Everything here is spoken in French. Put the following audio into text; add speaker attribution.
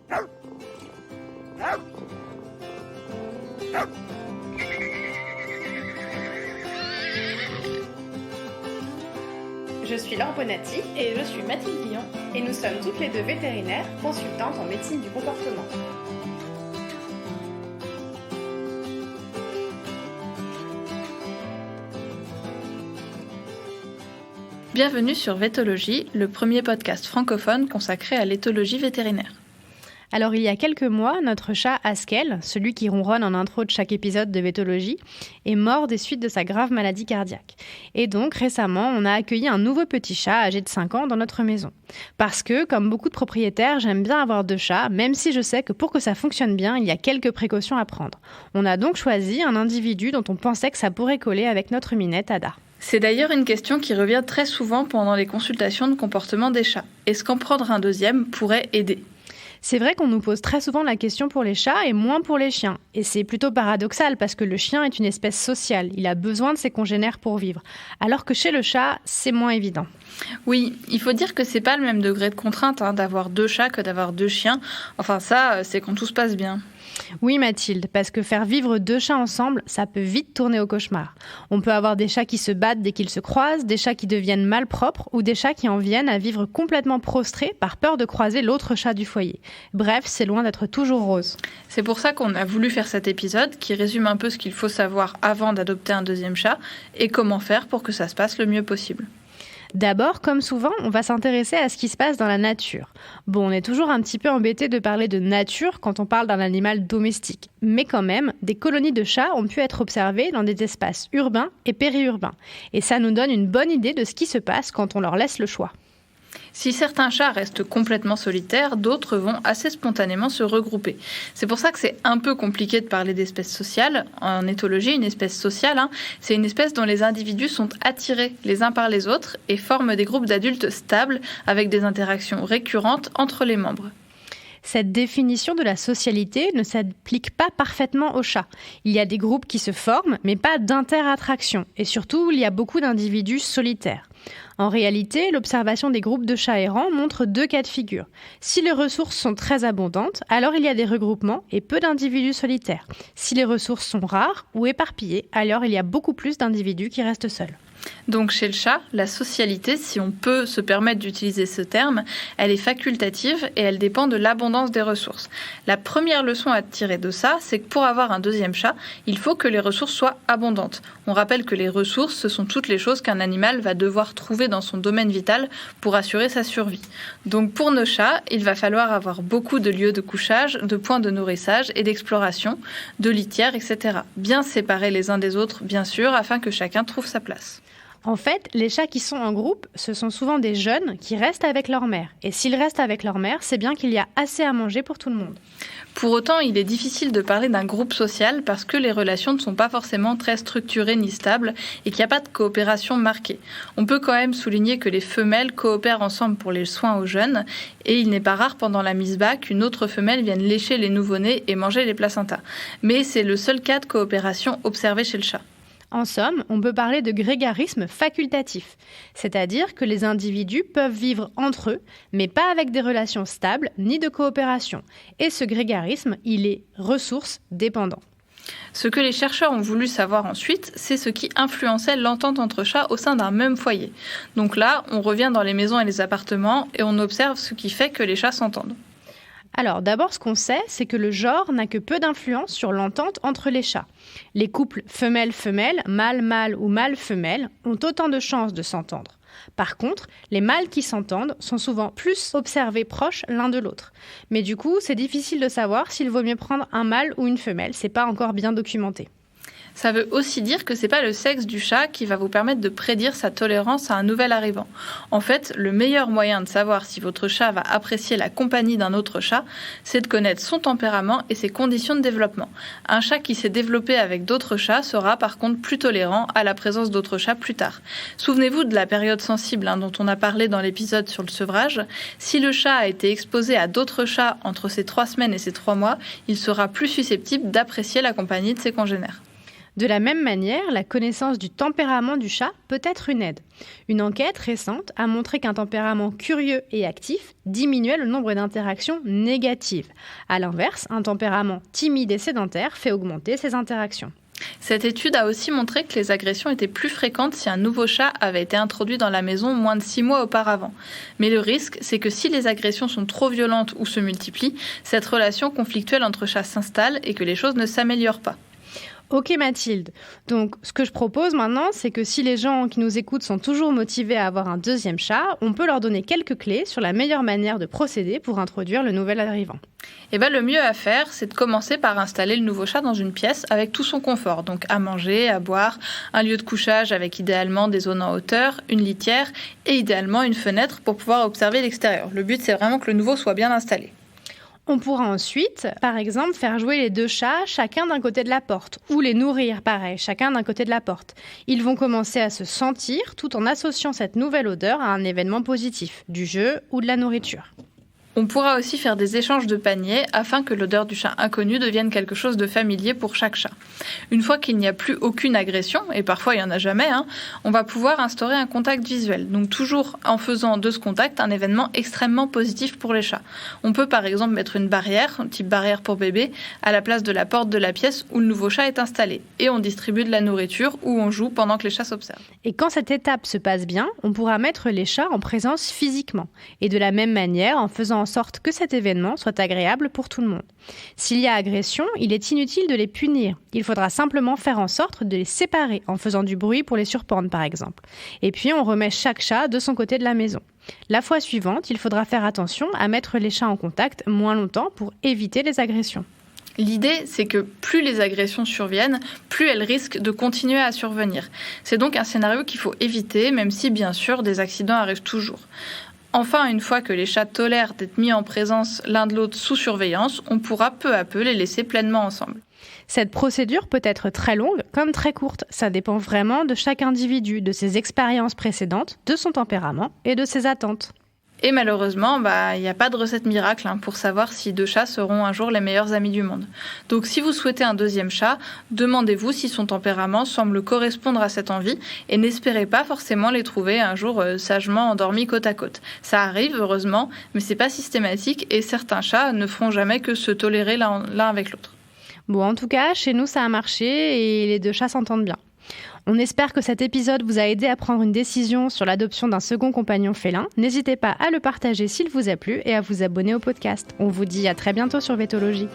Speaker 1: Je suis Laure Bonatti
Speaker 2: et je suis Mathilde Guillon
Speaker 1: et nous sommes toutes les deux vétérinaires, consultantes en médecine du comportement.
Speaker 2: Bienvenue sur Vétologie, le premier podcast francophone consacré à l'éthologie vétérinaire.
Speaker 1: Alors il y a quelques mois, notre chat Haskell, celui qui ronronne en intro de chaque épisode de Vétologie, est mort des suites de sa grave maladie cardiaque. Et donc récemment, on a accueilli un nouveau petit chat âgé de 5 ans dans notre maison. Parce que, comme beaucoup de propriétaires, j'aime bien avoir 2 chats, même si je sais que pour que ça fonctionne bien, il y a quelques précautions à prendre. On a donc choisi un individu dont on pensait que ça pourrait coller avec notre minette Ada.
Speaker 2: C'est d'ailleurs une question qui revient très souvent pendant les consultations de comportement des chats. Est-ce qu'en prendre un deuxième pourrait aider ?
Speaker 1: C'est vrai qu'on nous pose très souvent la question pour les chats et moins pour les chiens. Et c'est plutôt paradoxal parce que le chien est une espèce sociale. Il a besoin de ses congénères pour vivre. Alors que chez le chat, c'est moins évident.
Speaker 2: Oui, il faut dire que c'est pas le même degré de contrainte d'avoir 2 chats que d'avoir 2 chiens. Enfin ça, c'est quand tout se passe bien.
Speaker 1: Oui Mathilde, parce que faire vivre 2 chats ensemble, ça peut vite tourner au cauchemar. On peut avoir des chats qui se battent dès qu'ils se croisent, des chats qui deviennent malpropres ou des chats qui en viennent à vivre complètement prostrés par peur de croiser l'autre chat du foyer. Bref, c'est loin d'être toujours rose.
Speaker 2: C'est pour ça qu'on a voulu faire cet épisode qui résume un peu ce qu'il faut savoir avant d'adopter un deuxième chat et comment faire pour que ça se passe le mieux possible.
Speaker 1: D'abord, comme souvent, on va s'intéresser à ce qui se passe dans la nature. Bon, on est toujours un petit peu embêté de parler de nature quand on parle d'un animal domestique. Mais quand même, des colonies de chats ont pu être observées dans des espaces urbains et périurbains. Et ça nous donne une bonne idée de ce qui se passe quand on leur laisse le choix.
Speaker 2: Si certains chats restent complètement solitaires, d'autres vont assez spontanément se regrouper. C'est pour ça que c'est un peu compliqué de parler d'espèces sociales. En éthologie, une espèce sociale, c'est une espèce dont les individus sont attirés les uns par les autres et forment des groupes d'adultes stables avec des interactions récurrentes entre les membres.
Speaker 1: Cette définition de la socialité ne s'applique pas parfaitement aux chats. Il y a des groupes qui se forment, mais pas d'interattraction. Et surtout, il y a beaucoup d'individus solitaires. En réalité, l'observation des groupes de chats errants montre 2 cas de figure. Si les ressources sont très abondantes, alors il y a des regroupements et peu d'individus solitaires. Si les ressources sont rares ou éparpillées, alors il y a beaucoup plus d'individus qui restent seuls.
Speaker 2: Donc chez le chat, la socialité, si on peut se permettre d'utiliser ce terme, elle est facultative et elle dépend de l'abondance des ressources. La première leçon à tirer de ça, c'est que pour avoir un deuxième chat, il faut que les ressources soient abondantes. On rappelle que les ressources, ce sont toutes les choses qu'un animal va devoir trouver dans son domaine vital pour assurer sa survie. Donc pour nos chats, il va falloir avoir beaucoup de lieux de couchage, de points de nourrissage et d'exploration, de litières, etc. Bien séparés les uns des autres, bien sûr, afin que chacun trouve sa place.
Speaker 1: En fait, les chats qui sont en groupe, ce sont souvent des jeunes qui restent avec leur mère. Et s'ils restent avec leur mère, c'est bien qu'il y a assez à manger pour tout le monde.
Speaker 2: Pour autant, il est difficile de parler d'un groupe social parce que les relations ne sont pas forcément très structurées ni stables et qu'il n'y a pas de coopération marquée. On peut quand même souligner que les femelles coopèrent ensemble pour les soins aux jeunes et il n'est pas rare pendant la mise bas qu'une autre femelle vienne lécher les nouveau-nés et manger les placentas. Mais c'est le seul cas de coopération observé chez le chat.
Speaker 1: En somme, on peut parler de grégarisme facultatif, c'est-à-dire que les individus peuvent vivre entre eux, mais pas avec des relations stables ni de coopération. Et ce grégarisme, il est ressource dépendant.
Speaker 2: Ce que les chercheurs ont voulu savoir ensuite, c'est ce qui influençait l'entente entre chats au sein d'un même foyer. Donc là, on revient dans les maisons et les appartements et on observe ce qui fait que les chats s'entendent.
Speaker 1: Alors d'abord, ce qu'on sait, c'est que le genre n'a que peu d'influence sur l'entente entre les chats. Les couples femelle-femelle, mâle-mâle ou mâle-femelle ont autant de chances de s'entendre. Par contre, les mâles qui s'entendent sont souvent plus observés proches l'un de l'autre. Mais du coup, c'est difficile de savoir s'il vaut mieux prendre un mâle ou une femelle, c'est pas encore bien documenté.
Speaker 2: Ça veut aussi dire que c'est pas le sexe du chat qui va vous permettre de prédire sa tolérance à un nouvel arrivant. En fait, le meilleur moyen de savoir si votre chat va apprécier la compagnie d'un autre chat, c'est de connaître son tempérament et ses conditions de développement. Un chat qui s'est développé avec d'autres chats sera par contre plus tolérant à la présence d'autres chats plus tard. Souvenez-vous de la période sensible dont on a parlé dans l'épisode sur le sevrage. Si le chat a été exposé à d'autres chats entre ces 3 semaines et ces 3 mois, il sera plus susceptible d'apprécier la compagnie de ses congénères.
Speaker 1: De la même manière, la connaissance du tempérament du chat peut être une aide. Une enquête récente a montré qu'un tempérament curieux et actif diminuait le nombre d'interactions négatives. À l'inverse, un tempérament timide et sédentaire fait augmenter ces interactions.
Speaker 2: Cette étude a aussi montré que les agressions étaient plus fréquentes si un nouveau chat avait été introduit dans la maison moins de 6 mois auparavant. Mais le risque, c'est que si les agressions sont trop violentes ou se multiplient, cette relation conflictuelle entre chats s'installe et que les choses ne s'améliorent pas.
Speaker 1: Ok Mathilde, donc ce que je propose maintenant, c'est que si les gens qui nous écoutent sont toujours motivés à avoir un deuxième chat, on peut leur donner quelques clés sur la meilleure manière de procéder pour introduire le nouvel arrivant.
Speaker 2: Le mieux à faire, c'est de commencer par installer le nouveau chat dans une pièce avec tout son confort, donc à manger, à boire, un lieu de couchage avec idéalement des zones en hauteur, une litière et idéalement une fenêtre pour pouvoir observer l'extérieur. Le but, c'est vraiment que le nouveau soit bien installé.
Speaker 1: On pourra ensuite, par exemple, faire jouer les deux chats chacun d'un côté de la porte, ou les nourrir, pareil, chacun d'un côté de la porte. Ils vont commencer à se sentir tout en associant cette nouvelle odeur à un événement positif, du jeu ou de la nourriture.
Speaker 2: On pourra aussi faire des échanges de paniers afin que l'odeur du chat inconnu devienne quelque chose de familier pour chaque chat. Une fois qu'il n'y a plus aucune agression, et parfois il n'y en a jamais, on va pouvoir instaurer un contact visuel. Donc toujours en faisant de ce contact un événement extrêmement positif pour les chats. On peut par exemple mettre une barrière, un type barrière pour bébé, à la place de la porte de la pièce où le nouveau chat est installé. Et on distribue de la nourriture ou on joue pendant que les chats s'observent.
Speaker 1: Et quand cette étape se passe bien, on pourra mettre les chats en présence physiquement. Et de la même manière, en faisant en sorte que cet événement soit agréable pour tout le monde. S'il y a agression, il est inutile de les punir. Il faudra simplement faire en sorte de les séparer en faisant du bruit pour les surprendre par exemple. Et puis on remet chaque chat de son côté de la maison. La fois suivante, il faudra faire attention à mettre les chats en contact moins longtemps pour éviter les agressions.
Speaker 2: L'idée, c'est que plus les agressions surviennent, plus elles risquent de continuer à survenir. C'est donc un scénario qu'il faut éviter, même si bien sûr des accidents arrivent toujours. Enfin, une fois que les chats tolèrent d'être mis en présence l'un de l'autre sous surveillance, on pourra peu à peu les laisser pleinement ensemble.
Speaker 1: Cette procédure peut être très longue comme très courte. Ça dépend vraiment de chaque individu, de ses expériences précédentes, de son tempérament et de ses attentes.
Speaker 2: Et malheureusement, il n'y a pas de recette miracle pour savoir si deux chats seront un jour les meilleurs amis du monde. Donc si vous souhaitez un deuxième chat, demandez-vous si son tempérament semble correspondre à cette envie et n'espérez pas forcément les trouver un jour sagement endormis côte à côte. Ça arrive, heureusement, mais c'est pas systématique et certains chats ne feront jamais que se tolérer l'un avec l'autre.
Speaker 1: Bon, en tout cas, chez nous, ça a marché et les deux chats s'entendent bien. On espère que cet épisode vous a aidé à prendre une décision sur l'adoption d'un second compagnon félin. N'hésitez pas à le partager s'il vous a plu et à vous abonner au podcast. On vous dit à très bientôt sur Vétologie.